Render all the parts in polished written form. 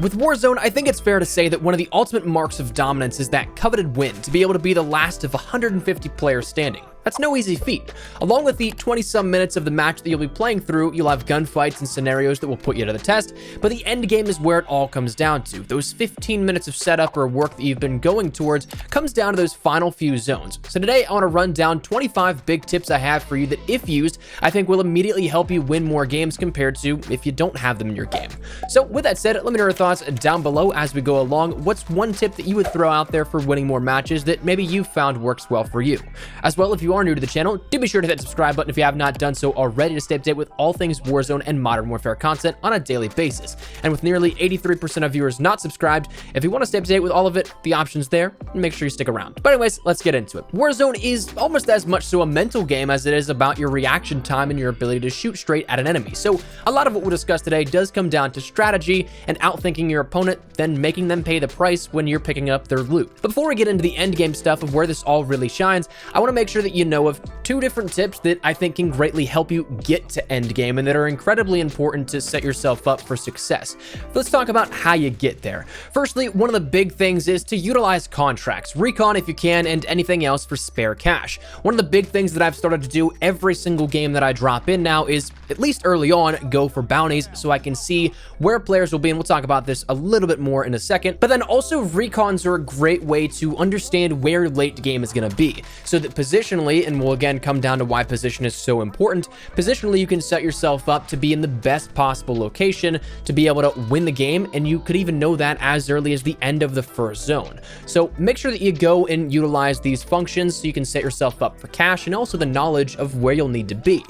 With Warzone, I think it's fair to say that one of the ultimate marks of dominance is that coveted win, to be able to be the last of 150 players standing. That's no easy feat. Along with the 20-some minutes of the match that you'll be playing through, you'll have gunfights and scenarios that will put you to the test, but the end game is where it all comes down to. Those 15 minutes of setup or work that you've been going towards comes down to those final few zones. So today, I want to run down 25 big tips I have for you that, if used, I think will immediately help you win more games compared to if you don't have them in your game. So with that said, let me know your thoughts down below as we go along. What's one tip that you would throw out there for winning more matches that maybe you found works well for you? As well, if you are new to the channel, do be sure to hit the subscribe button if you have not done so already to stay up to date with all things Warzone and Modern Warfare content on a daily basis. And with nearly 83% of viewers not subscribed, if you want to stay up to date with all of it, the option's there, and make sure you stick around. But anyways, let's get into it. Warzone is almost as much so a mental game as it is about your reaction time and your ability to shoot straight at an enemy. So a lot of what we'll discuss today does come down to strategy and outthinking your opponent, then making them pay the price when you're picking up their loot. But before we get into the end game stuff of where this all really shines, I want to make sure that you know of two different tips that I think can greatly help you get to end game and that are incredibly important to set yourself up for success. Let's talk about how you get there. Firstly, one of the big things is to utilize contracts, recon if you can, and anything else for spare cash. One of the big things that I've started to do every single game that I drop in now is, at least early on, go for bounties so I can see where players will be, and we'll talk about this a little bit more in a second. But then also recons are a great way to understand where late game is going to be, so that positionally, and we'll again come down to why position is so important, positionally you can set yourself up to be in the best possible location to be able to win the game, and you could even know that as early as the end of the first zone. So make sure that you go and utilize these functions so you can set yourself up for cash and also the knowledge of where you'll need to be.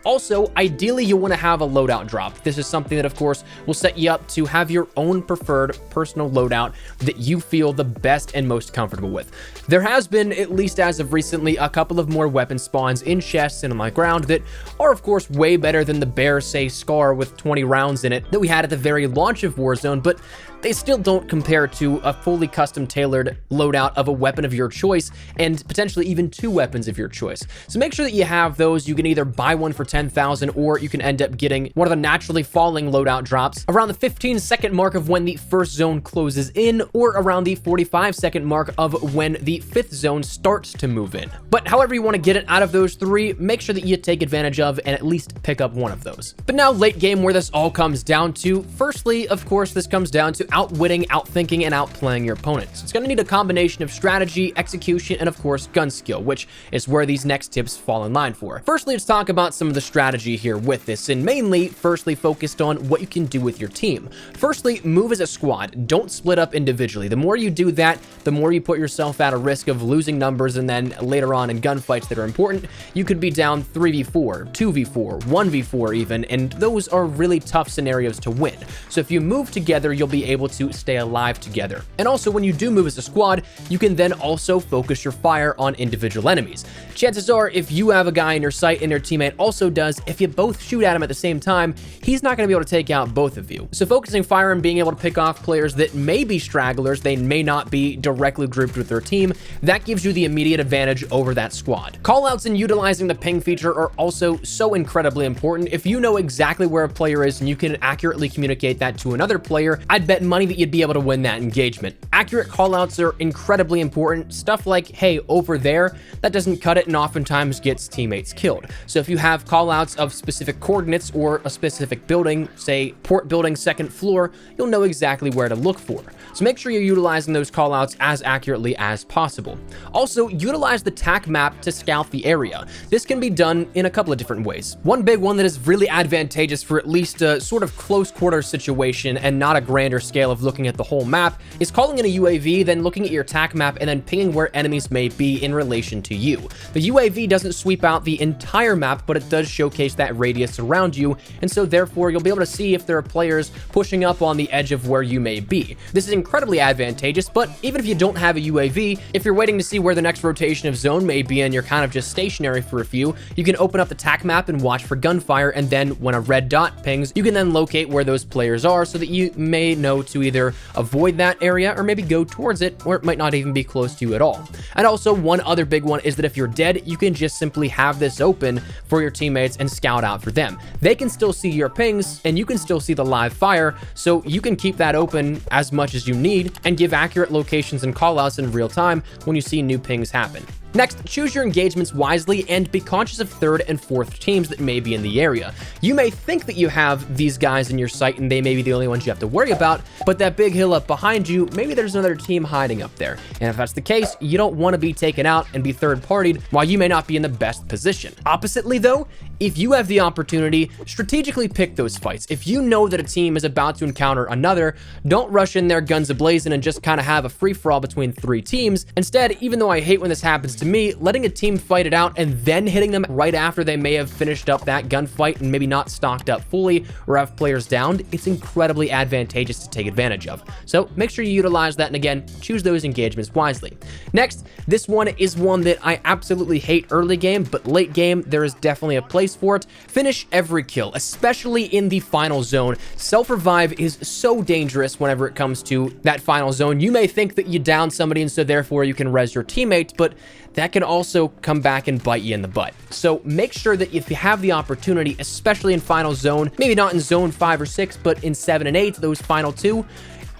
Also, ideally, you want to have a loadout drop. This is something that, of course, will set you up to have your own preferred personal loadout that you feel the best and most comfortable with. There has been, at least as of recently, a couple of more weapon spawns in chests and on my ground that are, of course, way better than the bare, say, Scar with 20 rounds in it that we had at the very launch of Warzone, but they still don't compare to a fully custom tailored loadout of a weapon of your choice and potentially even two weapons of your choice. So make sure that you have those. You can either buy one for 10,000 or you can end up getting one of the naturally falling loadout drops around the 15-second mark of when the first zone closes in, or around the 45-second mark of when the fifth zone starts to move in. But however you want to get it out of those three, make sure that you take advantage of and at least pick up one of those. But now late game, where this all comes down to, firstly, of course, this comes down to outwitting, outthinking, and outplaying your opponents. It's going to need a combination of strategy, execution, and of course gun skill, which is where these next tips fall in line for. Firstly, let's talk about some of the strategy here with this, and mainly firstly focused on what you can do with your team. Firstly, move as a squad. Don't split up individually. The more you do that, the more you put yourself at a risk of losing numbers, and then later on in gunfights that are important, you could be down 3v4, 2v4, 1v4 even, and those are really tough scenarios to win. So if you move together, you'll be able to stay alive together. And also, when you do move as a squad, you can then also focus your fire on individual enemies. Chances are, if you have a guy in your sight and your teammate also does, if you both shoot at him at the same time, he's not going to be able to take out both of you. So focusing fire and being able to pick off players that may be stragglers, they may not be directly grouped with their team, that gives you the immediate advantage over that squad. Callouts and utilizing the ping feature are also so incredibly important. If you know exactly where a player is and you can accurately communicate that to another player, I'd bet money that you'd be able to win that engagement. Accurate callouts are incredibly important. Stuff like, hey, over there, that doesn't cut it and oftentimes gets teammates killed. So if you have callouts of specific coordinates or a specific building, say port building second floor, you'll know exactly where to look for. So make sure you're utilizing those callouts as accurately as possible. Also, utilize the TAC map to scout the area. This can be done in a couple of different ways. One big one that is really advantageous for at least a sort of close quarter situation and not a grander scale of looking at the whole map is calling in a UAV, then looking at your TAC map and then pinging where enemies may be in relation to you. The UAV doesn't sweep out the entire map, but it does showcase that radius around you, and so therefore you'll be able to see if there are players pushing up on the edge of where you may be. This is incredibly advantageous, but even if you don't have a UAV, if you're waiting to see where the next rotation of zone may be and you're kind of just stationary for a few, you can open up the TAC map and watch for gunfire, and then when a red dot pings, you can then locate where those players are so that you may know to either avoid that area or maybe go towards it, or it might not even be close to you at all. And also, one other big one is that if you're dead, you can just simply have this open for your teammates and scout out for them. They can still see your pings and you can still see the live fire, so you can keep that open as much as you need and give accurate locations and callouts in real time when you see new pings happen. Next, choose your engagements wisely and be conscious of third and fourth teams that may be in the area. You may think that you have these guys in your sight and they may be the only ones you have to worry about, but that big hill up behind you, maybe there's another team hiding up there. And if that's the case, you don't want to be taken out and be third-partied while you may not be in the best position. Oppositely though, if you have the opportunity, strategically pick those fights. If you know that a team is about to encounter another, don't rush in there guns a-blazing and just kind of have a free-for-all between three teams. Instead, even though I hate when this happens to me, letting a team fight it out and then hitting them right after they may have finished up that gunfight and maybe not stocked up fully or have players downed, it's incredibly advantageous to take advantage of. So make sure you utilize that, and again, choose those engagements wisely. Next, this one is one that I absolutely hate early game, but late game, there is definitely a place for it. Finish every kill, especially in the final zone. Self-revive is so dangerous whenever it comes to that final zone. You may think that you down somebody and so therefore you can res your teammate, but that can also come back and bite you in the butt. So make sure that if you have the opportunity, especially in final zone, maybe not in zone 5 or 6, but in 7 and 8, those final two,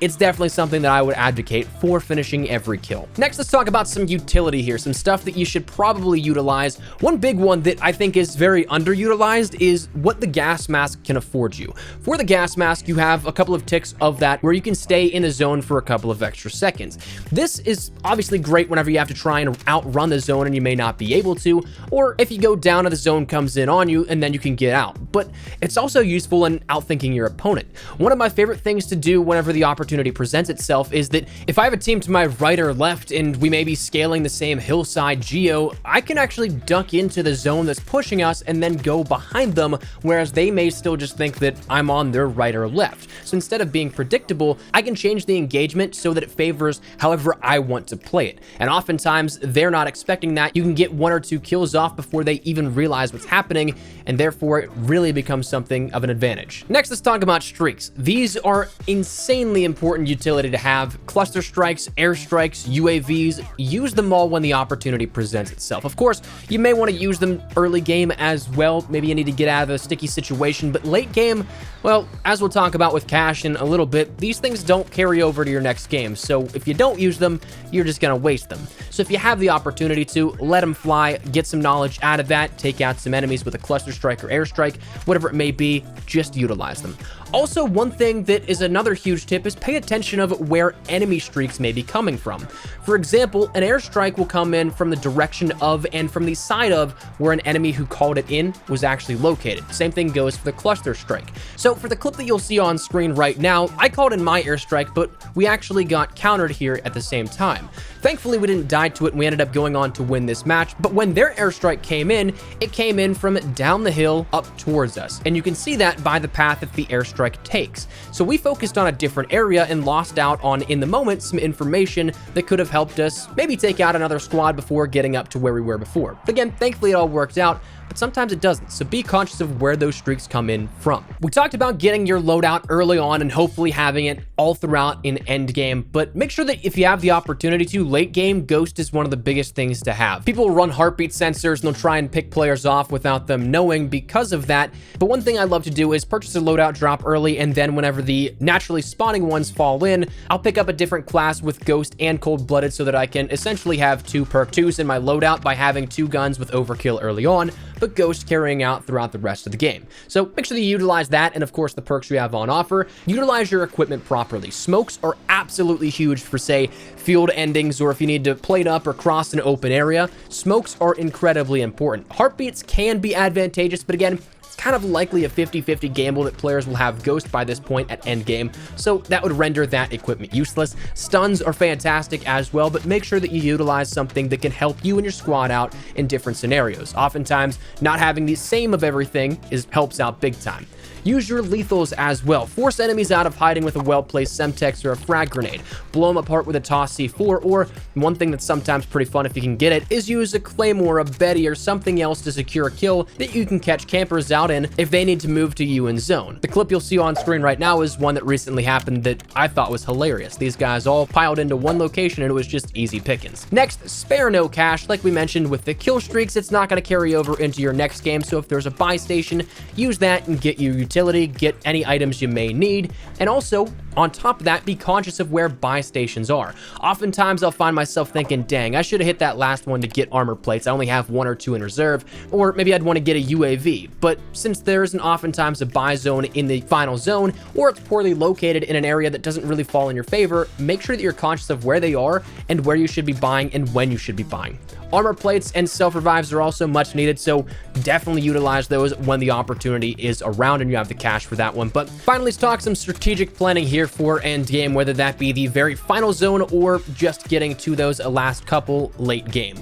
it's definitely something that I would advocate for finishing every kill. Next, let's talk about some utility here, some stuff that you should probably utilize. One big one that I think is very underutilized is what the gas mask can afford you. For the gas mask, you have a couple of ticks of that where you can stay in the zone for a couple of extra seconds. This is obviously great whenever you have to try and outrun the zone and you may not be able to, or if you go down and the zone comes in on you and then you can get out. But it's also useful in outthinking your opponent. One of my favorite things to do whenever the opportunity presents itself is that if I have a team to my right or left and we may be scaling the same hillside geo, I can actually duck into the zone that's pushing us and then go behind them, whereas they may still just think that I'm on their right or left. So instead of being predictable, I can change the engagement so that it favors however I want to play it. And oftentimes they're not expecting that. You can get 1 or 2 kills off before they even realize what's happening, and therefore it really becomes something of an advantage. Next, let's talk about streaks. These are insanely important utility to have. Cluster strikes, airstrikes, UAVs, use them all when the opportunity presents itself. Of course, you may want to use them early game as well. Maybe you need to get out of a sticky situation, but late game, well, as we'll talk about with Cash in a little bit, these things don't carry over to your next game. So if you don't use them, you're just going to waste them. So if you have the opportunity to, let them fly, get some knowledge out of that, take out some enemies with a cluster strike or airstrike, whatever it may be, just utilize them. Also, one thing that is another huge tip is pay attention of where enemy streaks may be coming from. For example, an airstrike will come in from the direction of and from the side of where an enemy who called it in was actually located. Same thing goes for the cluster strike. So for the clip that you'll see on screen right now, I called in my airstrike, but we actually got countered here at the same time. Thankfully, we didn't die to it and we ended up going on to win this match, but when their airstrike came in, it came in from down the hill up towards us. And you can see that by the path that the airstrike takes. So we focused on a different area and lost out on, in the moment, some information that could have helped us maybe take out another squad before getting up to where we were before. But again, thankfully it all worked out, but sometimes it doesn't. So be conscious of where those streaks come in from. We talked about getting your loadout early on and hopefully having it all throughout in end game, but make sure that if you have the opportunity to, late game, Ghost is one of the biggest things to have. People will run heartbeat sensors and they'll try and pick players off without them knowing because of that. But one thing I love to do is purchase a loadout drop early, and then whenever the naturally spawning ones fall in, I'll pick up a different class with Ghost and Cold-Blooded so that I can essentially have 2 perk 2s in my loadout by having 2 guns with overkill early on, but Ghost carrying out throughout the rest of the game. So make sure that you utilize that, and of course the perks you have on offer. Utilize your equipment properly. Smokes are absolutely huge for, say, field endings, or if you need to plate up or cross an open area. Smokes are incredibly important. Heartbeats can be advantageous, but again, it's kind of likely a 50-50 gamble that players will have Ghost by this point at end game, so that would render that equipment useless. Stuns are fantastic as well, but make sure that you utilize something that can help you and your squad out in different scenarios. Oftentimes, not having the same of everything helps out big time. Use your lethals as well. Force enemies out of hiding with a well-placed Semtex or a frag grenade. Blow them apart with a toss C4, or one thing that's sometimes pretty fun if you can get it is use a Claymore, a Betty, or something else to secure a kill that you can catch campers out in if they need to move to you in zone. The clip you'll see on screen right now is one that recently happened that I thought was hilarious. These guys all piled into one location and it was just easy pickings. Next, spare no cash. Like we mentioned with the kill streaks, it's not going to carry over into your next game, so if there's a buy station, use that and get your utility, get any items you may need, and also on top of that, be conscious of where buy stations are. Oftentimes I'll find myself thinking, dang, I should have hit that last one to get armor plates. I only have 1 or 2 in reserve, or maybe I'd want to get a UAV. But since there isn't oftentimes a buy zone in the final zone, or it's poorly located in an area that doesn't really fall in your favor, make sure that you're conscious of where they are and where you should be buying and when you should be buying. Armor plates and self-revives are also much needed, so definitely utilize those when the opportunity is around and you have the cash for that one. But finally, let's talk some strategic planning here for endgame, whether that be the very final zone or just getting to those last couple late game.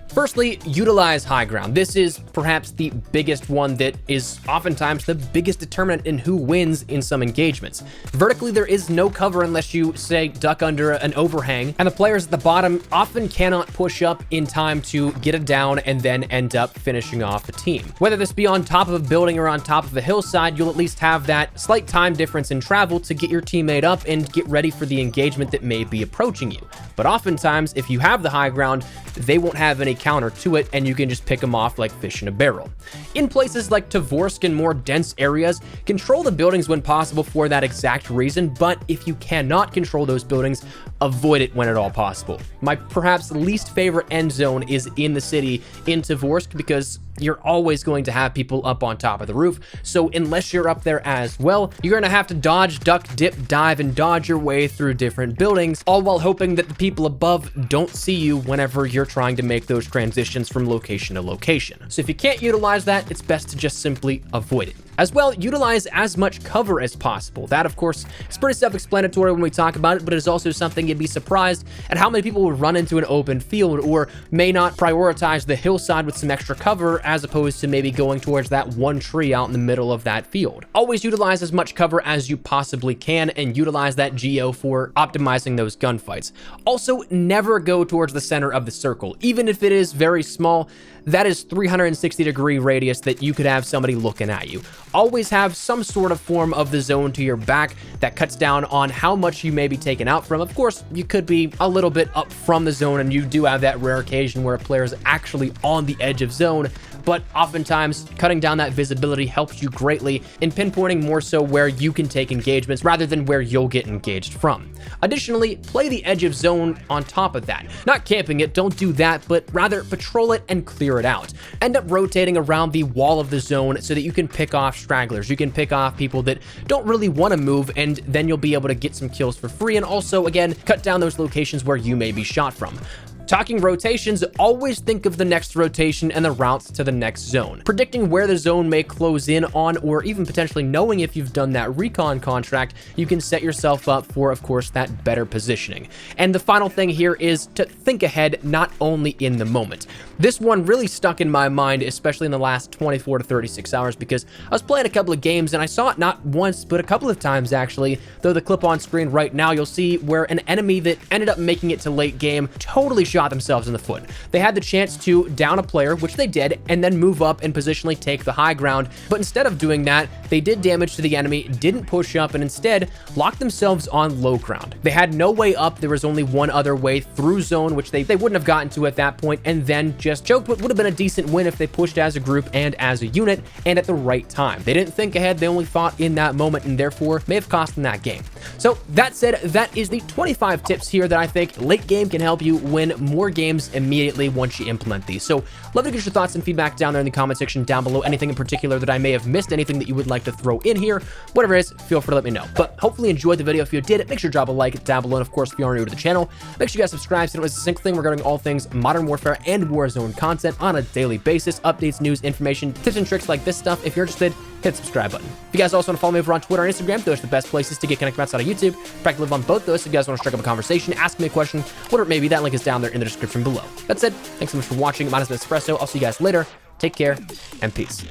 Firstly, utilize high ground. This is perhaps the biggest one that is oftentimes the biggest determinant in who wins in some engagements. Vertically, there is no cover unless you, say, duck under an overhang, and the players at the bottom often cannot push up in time to get it down and then end up finishing off the team. Whether this be on top of a building or on top of a hillside, you'll at least have that slight time difference in travel to get your teammate up and get ready for the engagement that may be approaching you. But oftentimes, if you have the high ground, they won't have any counter to it, and you can just pick them off like fish in a barrel. In places like Tovorsk and more dense areas, control the buildings when possible for that exact reason, but if you cannot control those buildings, avoid it when at all possible. My perhaps least favorite end zone is in the city in Tovorsk, because you're always going to have people up on top of the roof, so unless you're up there as well, you're going to have to dodge, duck, dip, dive, and dodge your way through different buildings, all while hoping that the people above don't see you whenever you're trying to make those transitions from location to location. So if you can't utilize that, it's best to just simply avoid it. As well, utilize as much cover as possible. That, of course, is pretty self-explanatory when we talk about it, but it is also something you'd be surprised at how many people will run into an open field or may not prioritize the hillside with some extra cover as opposed to maybe going towards that one tree out in the middle of that field. Always utilize as much cover as you possibly can and utilize that geo for optimizing those gunfights. Also, never go towards the center of the circle. Even if it is very small, that is 360-degree radius that you could have somebody looking at you. Always have some sort of form of the zone to your back that cuts down on how much you may be taken out from. Of course, you could be a little bit up from the zone, and you do have that rare occasion where a player is actually on the edge of zone, but oftentimes cutting down that visibility helps you greatly in pinpointing more so where you can take engagements rather than where you'll get engaged from. Additionally, play the edge of zone on top of that. Not camping it, don't do that, but rather patrol it and clear it out. End up rotating around the wall of the zone so that you can pick off stragglers. You can pick off people that don't really want to move, and then you'll be able to get some kills for free, and also, again, cut down those locations where you may be shot from. Talking rotations, always think of the next rotation and the routes to the next zone. Predicting where the zone may close in on, or even potentially knowing if you've done that recon contract, you can set yourself up for, of course, that better positioning. And the final thing here is to think ahead, not only in the moment. This one really stuck in my mind, especially in the last 24 to 36 hours, because I was playing a couple of games and I saw it not once, but a couple of times actually, though the clip on screen right now, you'll see where an enemy that ended up making it to late game totally shot themselves in the foot. They had the chance to down a player, which they did, and then move up and positionally take the high ground, but instead of doing that, they did damage to the enemy, didn't push up, and instead locked themselves on low ground. They had no way up. There was only one other way through zone, which they wouldn't have gotten to at that point, and then just choked what would have been a decent win if they pushed as a group and as a unit and at the right time. They didn't think ahead, they only thought in that moment, and therefore may have cost them that game. So that said, that is the 25 tips here that I think late game can help you win more games immediately once you implement these. So love to get your thoughts and feedback down there in the comment section down below. Anything in particular that I may have missed, anything that you would like to throw in here, whatever it is, feel free to let me know. But hopefully you enjoyed the video. If you did, make sure to drop a like down below. And of course, if you are new to the channel, make sure you guys subscribe so you don't miss a single thing regarding all things Modern Warfare and Warzone content on a daily basis. Updates, news, information, tips and tricks like this stuff. If you're interested, hit the subscribe button. If you guys also want to follow me over on Twitter and Instagram, those are the best places to get connected outside of YouTube. Practically live on both those. If you guys want to strike up a conversation, ask me a question, whatever it may be, that link is down there in the description below. That said, thanks so much for watching. My name is Espresso. I'll see you guys later. Take care and peace.